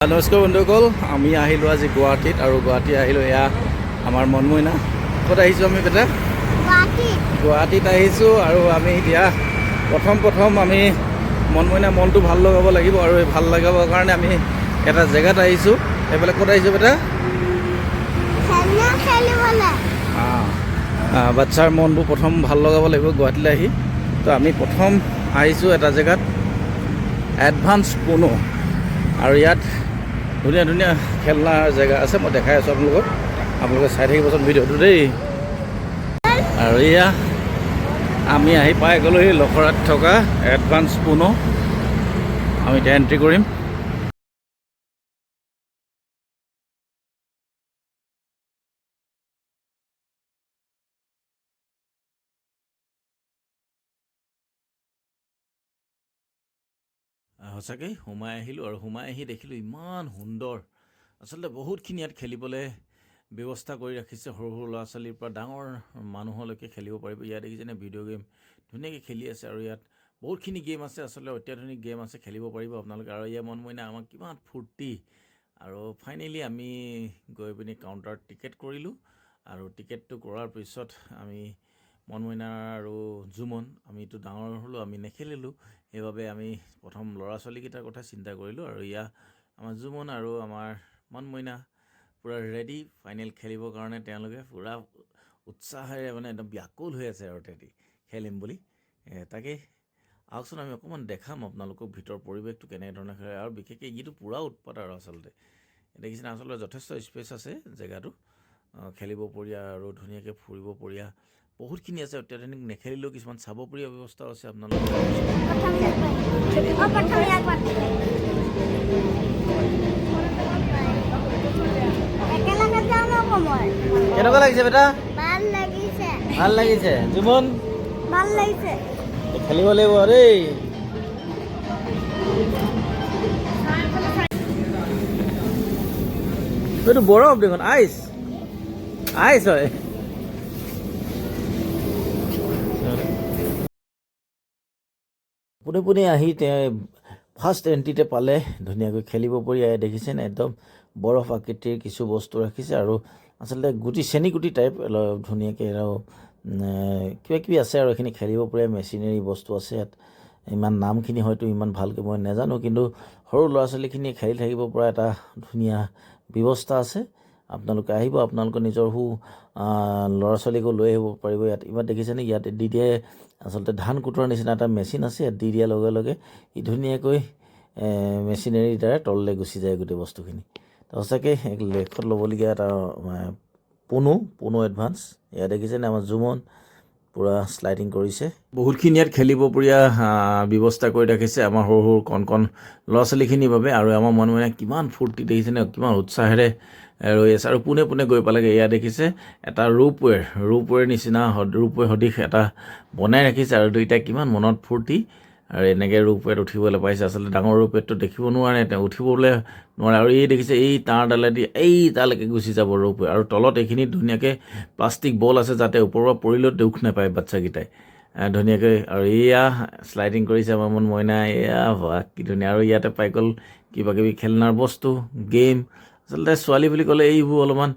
নমস্কাৰ বন্ধুসকল, আমি আহিলোঁ আজি গুৱাহাটীত আৰু গুৱাহাটী আহিলোঁ। এয়া আমাৰ মনমইনা। ক'ত আহিছোঁ আমি বেটা? গুৱাহাটীত আহিছোঁ আৰু আমি এতিয়া প্ৰথম আমি মনমইনা মনটো ভাল লগাব লাগিব আৰু এই ভাল লগাবৰ কাৰণে আমি এটা জেগাত আহিছোঁ। এইফালে ক'ত আহিছোঁ বেটা? বাচ্ছাৰ মনবোৰ প্ৰথম ভাল লগাব লাগিব গুৱাহাটীলৈ আহি। তো আমি প্ৰথম আহিছোঁ এটা জেগাত, এডভান্স পুনো, আৰু ইয়াত ধুনীয়া ধুনীয়া খেলনাৰ জেগা আছে। মই দেখাই আছোঁ আপোনালোকে চাই থাকিবচোন ভিডিঅ'টো দেই। আৰু এয়া আমি আহি পাই গ'লোহি লখৰাত থকা এডভান্স পুনো। আমি এতিয়া এণ্ট্ৰি কৰিম। সঁচাকৈ সোমাই আহিলোঁ আৰু সোমাই আহি দেখিলোঁ ইমান সুন্দৰ। আচলতে বহুতখিনি ইয়াত খেলিবলৈ ব্যৱস্থা কৰি ৰাখিছে। সৰু সৰু ল'ৰা ছোৱালীৰ পৰা ডাঙৰ মানুহলৈকে খেলিব পাৰিব। ইয়াত দেখিছেনে ভিডিঅ' গেম ধুনীয়াকৈ খেলি আছে আৰু ইয়াত বহুতখিনি গেম আছে। আচলতে অত্যাধুনিক গেম আছে, খেলিব পাৰিব আপোনালোকে। আৰু ইয়াৰ মনমইনা আমাক কিমান ফূৰ্তি। আৰু ফাইনেলি আমি গৈ পিনি কাউণ্টাৰত টিকেট কৰিলোঁ আৰু টিকেটটো কৰাৰ পিছত আমি মনমইনা আৰু জুমন, আমিতো ডাঙৰ হ'লোঁ, আমি নেখেলিলোঁ। সেইবাবে আমি প্ৰথম ল'ৰা ছোৱালীকেইটাৰ কথা চিন্তা কৰিলোঁ। আৰু এয়া আমাৰ জুমন আৰু আমাৰ মনমইনা পূৰা ৰেডি ফাইনেল খেলিবৰ কাৰণে। তেওঁলোকে পূৰা উৎসাহেৰে মানে একদম ব্যাকুল হৈ আছে আৰু তেহেঁতি খেলিম বুলি। তাকে আহকচোন আমি অকণমান দেখাম আপোনালোকক ভিতৰৰ পৰিৱেশটো কেনেধৰণে খেলে। আৰু বিশেষকৈ এইটো পূৰা উৎপাত আৰু আচলতে দেখিছেনে, আচলতে যথেষ্ট স্পেচ আছে জেগাটো, খেলিব পৰীয়া আৰু ধুনীয়াকৈ ফুৰিব পৰীয়া বহুতখিনি আছে। অত্যাধুনিক নেখেলিলেও কিছুমান চাবপৰীয়া ব্যৱস্থাও আছে আপোনালোকে। কেনেকুৱা লাগিছে বেটা? ভাল লাগিছে। জুমন ভাল লাগিছে। খেলিব লাগিব দেই। এইটো বৰফ দেখোন, আইচ হয়। পোনে আহি ফাৰ্ষ্ট এণ্ট্ৰিতে পালে ধুনীয়াকৈ খেলিব পৰি। দেখিছেনে একদম বৰফ আকৃতিৰ কিছু বস্তু ৰাখিছে আৰু আচলতে চেনিগুটি টাইপ অলপ ধুনীয়াকৈ আৰু কিবাকিবি আছে আৰু এইখিনি খেলিব পৰা মেচিনেৰী বস্তু আছে ইয়াত। ইমান নামখিনি হয়তো ইমান ভালকৈ মই নাজানো, কিন্তু সৰু ল'ৰা ছোৱালীখিনিয়ে খেলি থাকিব পৰা এটা ধুনীয়া ব্যৱস্থা আছে। আপোনালোকে আহিব, আপোনালোকৰ নিজৰ ল'ৰা ছোৱালীকো লৈ আহিব পাৰিব। ইয়াত দেখিছেনে, ইয়াত দি দিয়ে আচলতে ধান কুটোৱাৰ নিচিনা এটা মেচিন আছে। ইয়াত দি দিয়াৰ লগে লগে ই ধুনীয়াকৈ মেচিনেৰীৰ দ্বাৰা তললৈ গুচি যায় গোটেই বস্তুখিনি। তো সঁচাকৈ এক লেখত ল'বলগীয়া এটা পুনো এডভান্স। ইয়াত দেখিছেনে আমাৰ জুমন পূৰা শ্লাইডিং কৰিছে। বহুতখিনি ইয়াত খেলিব পৰীয়া ব্যৱস্থা কৰি ৰাখিছে আমাৰ সৰু সৰু কণ ল'ৰা ছোৱালীখিনিৰ বাবে। আৰু আমাৰ মনমইনা কিমান ফূৰ্তি দেখিছেনে, কিমান উৎসাহেৰে ৰৈ আছে। আৰু পোনে গৈ পালেগৈ। এয়া দেখিছে এটা ৰোপৱেৰ নিচিনা ৰোপৱে সদৃশ এটা বনাই ৰাখিছে আৰু দুইটাই কিমান মনত ফূৰ্তি। আৰু এনেকৈ ৰোপৱেত উঠিবলৈ পাইছে। আচলতে ডাঙৰ ৰোপৱেতটো দেখিব নোৱাৰে, তেওঁ উঠিবলৈ নোৱাৰে। আৰু এই দেখিছে এই তাঁৰডালেদি তালৈকে গুচি যাব ৰোপৱে। আৰু তলত এইখিনি ধুনীয়াকৈ প্লাষ্টিক বল আছে যাতে ওপৰৰ পৰা পৰিলেও দুখ নাপায় বাচ্ছাকেইটাই ধুনীয়াকৈ। আৰু এয়া শ্লাইডিং কৰিছে আমাৰ মনমইনা। এয়া কি ধুনীয়া। আৰু ইয়াতে পাই গ'ল কিবাকিবি খেলনাৰ বস্তু, গেম। আচলতে ছোৱালী বুলি ক'লে এইবোৰ অলপমান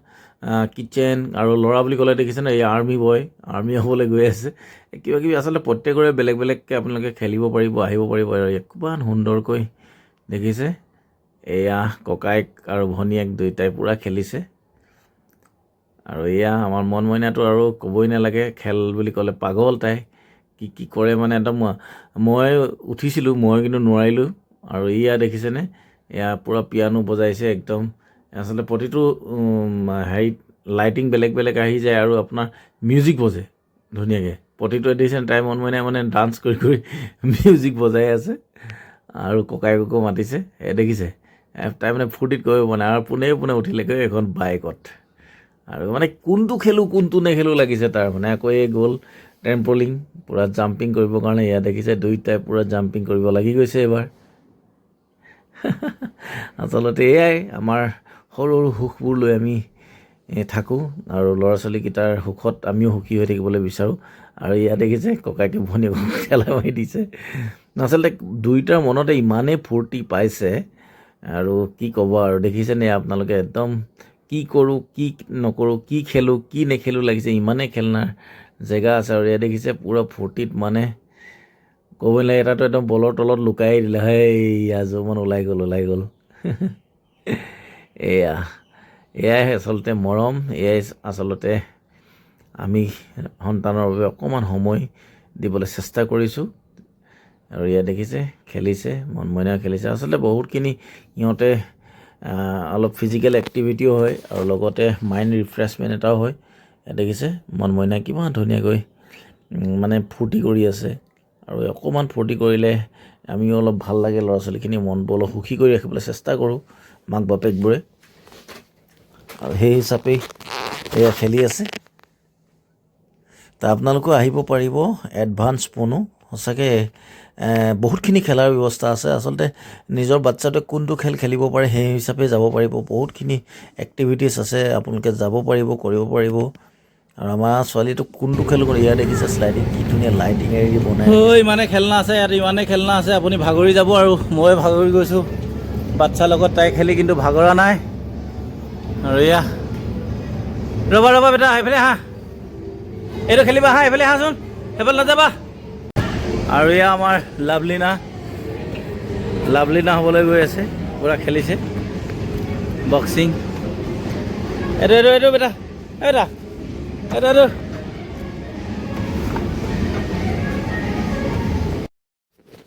কিটচেন, আৰু ল'ৰা বুলি ক'লে দেখিছেনে এই আৰ্মি হ'বলৈ গৈ আছে কিবাকিবি। আচলতে প্ৰত্যেকৰে বেলেগকৈ আপোনালোকে খেলিব পাৰিব, আহিব পাৰিব। আৰু কিমান সুন্দৰকৈ দেখিছে। এয়া ককায়েক আৰু ভনীয়েক দুয়োটাই পূৰা খেলিছে। আৰু এয়া আমাৰ মনমইনাটো আৰু ক'বই নালাগে, খেল বুলি ক'লে পাগল তাই। কি কৰে মানে একদম। মই উঠিছিলোঁ, মই কিন্তু নোৱাৰিলোঁ। আৰু এয়া দেখিছেনে, এয়া পূৰা পিয়ানো বজাইছে একদম। আচলতে প্ৰতিটো হেৰিত লাইটিং বেলেগ আহি যায় আৰু আপোনাৰ মিউজিক বজে ধুনীয়াকৈ প্ৰতিটো। দেখিছেনে তাই মনমইনাই মানে ডান্স কৰি মিউজিক বজাই আছে। আৰু ককায়েককো মাতিছে, দেখিছে তাই মানে ফূৰ্তিত কৰিব মানে। আৰু পোনে উঠিলেগৈ এখন বাইকত। আৰু মানে কোনটো খেলোঁ কোনটো নেখেলোঁ লাগিছে তাৰ মানে। আকৌ এই গ'ল ট্ৰেম্পলিং, পূৰা জাম্পিং কৰিবৰ কাৰণে। ইয়াত দেখিছে দুইটাই পূৰা জাম্পিং কৰিব লাগি গৈছে এইবাৰ। আচলতে এয়াই আমাৰ সৰু সুখবোৰ লৈ আমি থাকোঁ আৰু ল'ৰা ছোৱালীকেইটাৰ সুখত আমিও সুখী হৈ থাকিবলৈ বিচাৰোঁ। আৰু ইয়াত দেখিছে ককায়েকে ভনীয়েকক ঠেলা মাৰি দিছে। আচলতে দুয়োটাৰ মনতে ইমানেই ফূৰ্তি পাইছে আৰু কি ক'ব আৰু দেখিছেনে আপোনালোকে একদম কি কৰোঁ কি নকৰোঁ কি খেলোঁ কি নেখেলোঁ লাগিছে ইমানেই খেলনাৰ জেগা আছে আৰু ইয়াত দেখিছে পূৰা ফূৰ্তিত মানে ক'ব নালাগে এটাতো একদম বলৰ তলত লুকাই দিলে হেই আজমান ওলাই গ'ল এয়াই আচলতে মৰম এয়াই আচলতে আমি সন্তানৰ বাবে অকণমান সময় দিবলৈ চেষ্টা কৰিছোঁ আৰু ইয়াত দেখিছে খেলিছে মনমইনা খেলিছে আচলতে বহুতখিনি সিহঁতে অলপ ফিজিকেল এক্টিভিটিও হয় আৰু লগতে মাইণ্ড ৰিফ্ৰেছমেণ্ট এটাও হয় ইয়াত দেখিছে মনমইনা কিমান ধুনীয়াকৈ মানে ফূৰ্তি কৰি আছে আৰু অকণমান ফূৰ্তি কৰিলে আমিও অলপ ভাল লাগে ল'ৰা ছোৱালীখিনি মনবোৰ অলপ সুখী কৰি ৰাখিবলৈ চেষ্টা কৰোঁ মাক বাপেকবোৰে আৰু সেই হিচাপেই এয়া খেলি আছে তা আপোনালোকেও আহিব পাৰিব এডভান্স পোনো সঁচাকৈ বহুতখিনি খেলাৰ ব্যৱস্থা আছে আচলতে নিজৰ বাচ্চাটোৱে কোনটো খেল খেলিব পাৰে সেই হিচাপে যাব পাৰিব বহুতখিনি এক্টিভিটিছ আছে আপোনালোকে যাব পাৰিব কৰিব পাৰিব আৰু আমাৰ ছোৱালীটোক কোনটো খেল কৰি ইয়াত দেখিছে শ্লাইডিং কি ধুনীয়া লাইটিঙেৰে বনাই ইমানে খেলনা আছে ইয়াত ইমানে খেলনা আছে আপুনি ভাগৰি যাব আৰু মই ভাগৰি গৈছোঁ বাচ্ছাৰ লগত তাই খেলি কিন্তু ভাগৰা নাই আৰু এয়া ৰ'বা বেটা এইফালে আহা এইটো খেলিবা আহা এইফালে আহাচোন সেইফালে নাযাবা আৰু এয়া আমাৰ লাভলিনা হ'বলৈ গৈ আছে পূৰা খেলিছে বক্সিং এইটো বেটা এইটো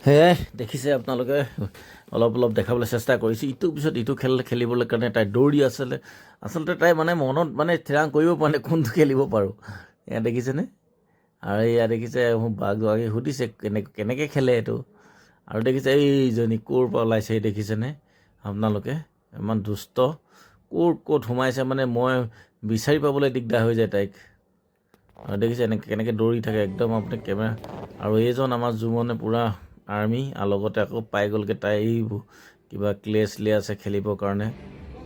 সেয়াই দেখিছে আপোনালোকে অলপ দেখাবলৈ চেষ্টা কৰিছোঁ ইটোৰ পিছত ইটো খেল খেলিবলৈ কাৰণে তাই দৌৰি আচলতে তাই মানে মনত মানে থিৰাং কৰিব পৰা নাই কোনটো খেলিব পাৰোঁ এয়া দেখিছেনে আৰু এয়া দেখিছে মোক বাগী সুধিছে কেনেকৈ খেলে এইটো আৰু দেখিছে এইজনী ক'ৰ পৰা ওলাইছে দেখিছেনে আপোনালোকে ইমান দুষ্ট ক'ত সোমাইছে মানে মই বিচাৰি পাবলৈ দিগদাৰ হৈ যায় তাইক আৰু দেখিছে কেনেকৈ দৌৰি থাকে একদম আপুনি কেমেৰা আৰু এইজন আমাৰ জুমনে পূৰা আৰ্মি আৰু লগতে আকৌ পাই গ'লগৈ তাই কিবা ক্লে আছে খেলিবৰ কাৰণে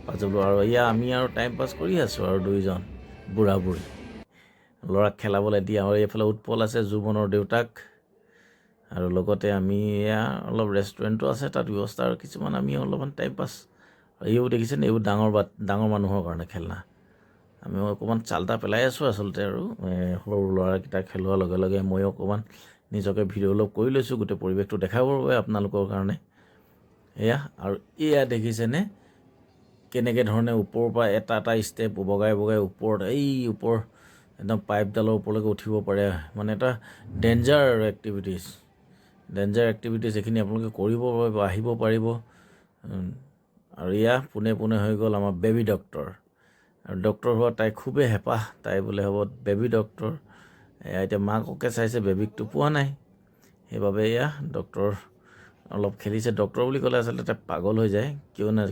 পাজলো আৰু এয়া আমি আৰু টাইম পাছ কৰি আছোঁ আৰু দুইজন বুঢ়া বুঢ়ী ল'ৰাক খেলাবলৈ দিয়ে আৰু এইফালে উৎপল আছে জুমনৰ দেউতাক আৰু লগতে আমি এয়া অলপ ৰেষ্টুৰেণ্টো আছে তাত ব্যৱস্থা আৰু কিছুমান আমি অলপমান টাইম পাছ এইবোৰ দেখিছেনে এইবোৰ ডাঙৰ মানুহৰ কাৰণে খেলনা আমি অকণমান চাল্টা পেলাই আছোঁ আচলতে আৰু সৰু ল'ৰাকেইটা খেলোৱাৰ লগে লগে ময়ো অকণমান নিজকে ভিডিঅ' অলপ কৰি লৈছোঁ গোটেই পৰিৱেশটো দেখাবৰ বাবে আপোনালোকৰ কাৰণে এয়া আৰু এয়া দেখিছেনে কেনেকৈ ধৰণে ওপৰৰ পৰা এটা ষ্টেপ বগাই ওপৰত ওপৰ একদম পাইপডালৰ ওপৰলৈকে উঠিব পাৰে মানে এটা ডেঞ্জাৰ এক্টিভিটিছ এইখিনি আপোনালোকে কৰিব পাৰিব আহিব পাৰিব আৰু এয়া পোনে হৈ গ'ল আমাৰ বেবী ডক্টৰ আৰু ডক্টৰ হোৱা তাই খুবেই হেঁপাহ তাই বোলে হ'ব বেবী ডক্টৰ এতিয়া মাককে চাইছে বেবীকটো পোৱা নাই সেইবাবে এয়া ডক্টৰ অলপ খেলিছে ডক্টৰ বুলি ক'লে আচলতে তাই পাগল হৈ যায়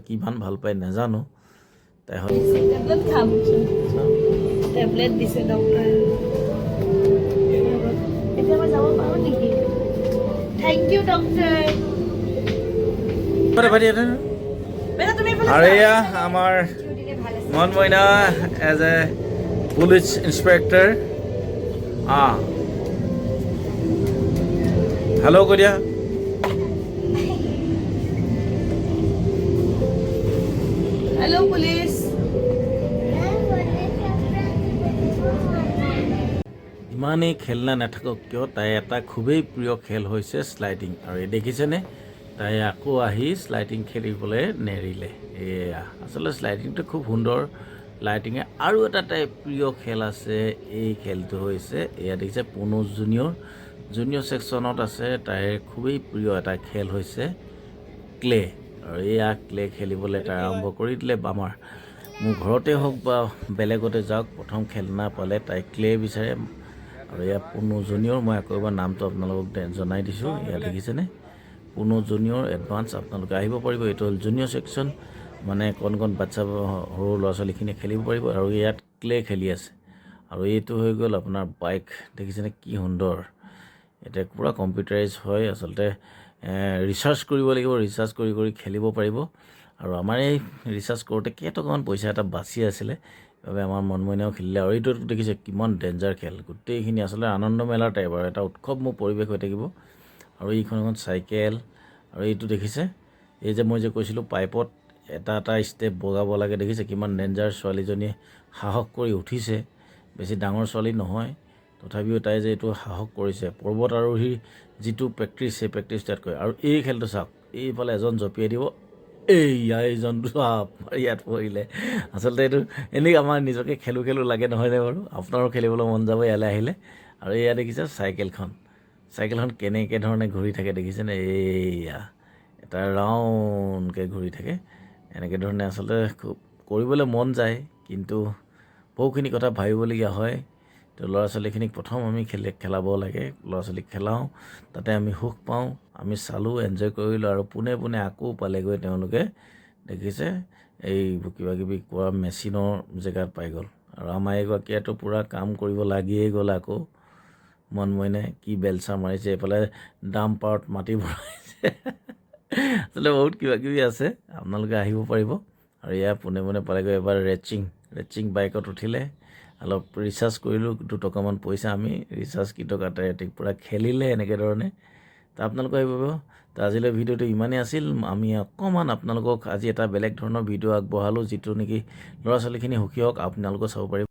কিমান ভাল পায় নাজানো তাই টেবলেট দিছে ডক্টৰে এতিয়া মই যাব পাৰোঁ নেকি থেংক ইউ ডক্টৰ আৰু এয়া আমাৰ Monmaina as a police inspector hello' কৈ দিয়া হেল্ল' পুলিচ ইমানেই খেলনা নাথাকক কিয় তাই এটা খুবেই প্ৰিয় খেল হৈছে শ্লাইডিং আৰু এই দেখিছেনে তাই আকৌ আহি শ্লাইডিং খেলিবলৈ নেৰিলে এয়া আচলতে শ্লাইডিংটো খুব সুন্দৰ লাইটিঙে আৰু এটা তাইৰ প্ৰিয় খেল আছে এই খেলটো হৈছে এয়া দেখিছে পুনো জুনিয়ৰ ছেকশ্যনত আছে তাইৰ খুবেই প্ৰিয় এটা খেল হৈছে ক্লে আৰু এয়া ক্লে খেলিবলৈ তাই আৰম্ভ কৰি দিলে মোৰ ঘৰতে হওক বা বেলেগতে যাওক প্ৰথম খেলনা পালে তাই ক্লে বিচাৰে আৰু এয়া পুনো জুনিয়ৰ মই আকৌ এবাৰ নামটো আপোনালোকক জনাই দিছোঁ এয়া দেখিছেনে পুনো জুনিয়ৰ এডভান্স আপোনালোকে আহিব পাৰিব এইটো হ'ল জুনিয়ৰ ছেকশ্যন মানে কণ বাচ্চা সৰু ল'ৰা ছোৱালীখিনিয়ে খেলিব পাৰিব আৰু ইয়াত ক্লে খেলি আছে আৰু এইটো হৈ গ'ল আপোনাৰ বাইক দেখিছেনে কি সুন্দৰ এতিয়া পূৰা কম্পিউটাৰাইজ হয় আচলতে ৰিচাৰ্চ কৰিব লাগিব ৰিচাৰ্চ কৰি খেলিব পাৰিব আৰু আমাৰ এই ৰিচাৰ্চ কৰোঁতে কেইটকামান পইচা এটা বাচি আছিলে বাবে আমাৰ মনমইনাও খেলিলে আৰু এইটো দেখিছে কিমান ডেঞ্জাৰ খেল গোটেইখিনি আচলতে আনন্দ মেলাৰ টাইপ আৰু এটা উৎসৱমুখ পৰিৱেশ হৈ থাকিব আৰু এইখন এখন চাইকেল আৰু এইটো দেখিছে এই যে মই যে কৈছিলোঁ পাইপত এটা এটা ষ্টেপ বগাব লাগে দেখিছে কিমান ডেঞ্জাৰ ছোৱালীজনীয়ে সাহস কৰি উঠিছে বেছি ডাঙৰ ছোৱালী নহয় তথাপিও তাই যে এইটো সাহস কৰিছে পৰ্বত আৰোহীৰ যিটো প্ৰেক্টিছ সেই প্ৰেক্টিছ তাত কৰে আৰু এই খেলটো চাওক এইফালে এজন জঁপিয়াই দিব এইজনটো ইয়াত পৰিলে আচলতে এইটো এনেই আমাৰ নিজকে খেলো লাগে নহয়নে বাৰু আপোনাৰো খেলিবলৈ মন যাব ইয়ালৈ আহিলে আৰু এয়া দেখিছে চাইকেলখন কেনেকৈ ধৰণে ঘূৰি থাকে দেখিছেনে এইয়া এটা ৰাউণ্ডকৈ ঘূৰি থাকে এনেকৈ ধৰণে আচলতে খুব কৰিবলৈ মন যায় কিন্তু বহুখিনি কথা ভাবিবলগীয়া হয় তো ল'ৰা ছোৱালীখিনিক প্ৰথম আমি খেলাব লাগে ল'ৰা ছোৱালীক খেলাওঁ তাতে আমি সুখ পাওঁ আমি চালোঁ এনজয় কৰিলোঁ আৰু পোনে পোনে আকৌ পালেগৈ তেওঁলোকে দেখিছে এই কিবাকিবি কোৱা মেচিনৰ জেগাত পাই গ'ল আৰু আমাৰ এগৰাকীয়েতো পূৰা কাম কৰিব লাগিয়েই গ'ল আকৌ মন মইনে কি বেলচা মাৰিছে এইফালে ডাম্পাৰত মাটি ভৰাইছে আচলতে বহুত কিবাকিবি আছে আপোনালোকে আহিব পাৰিব আৰু এয়া পোনে পোনে পালেগৈ এবাৰ ৰেচিং বাইকত উঠিলে অলপ ৰিচাৰ্জ কৰিলোঁ 2 টকামান পইচা আমি ৰিচাৰ্জ টকাতে পূৰা খেলিলে এনেকৈ ধৰণে তো আপোনালোকে আহিব তো আজিলৈ ভিডিঅ'টো ইমানেই আছিল আমি অকণমান আপোনালোকক আজি এটা বেলেগ ধৰণৰ ভিডিঅ' আগবঢ়ালোঁ যিটো নেকি ল'ৰা ছোৱালীখিনি সুখী হওক আপোনালোকেও চাব পাৰিব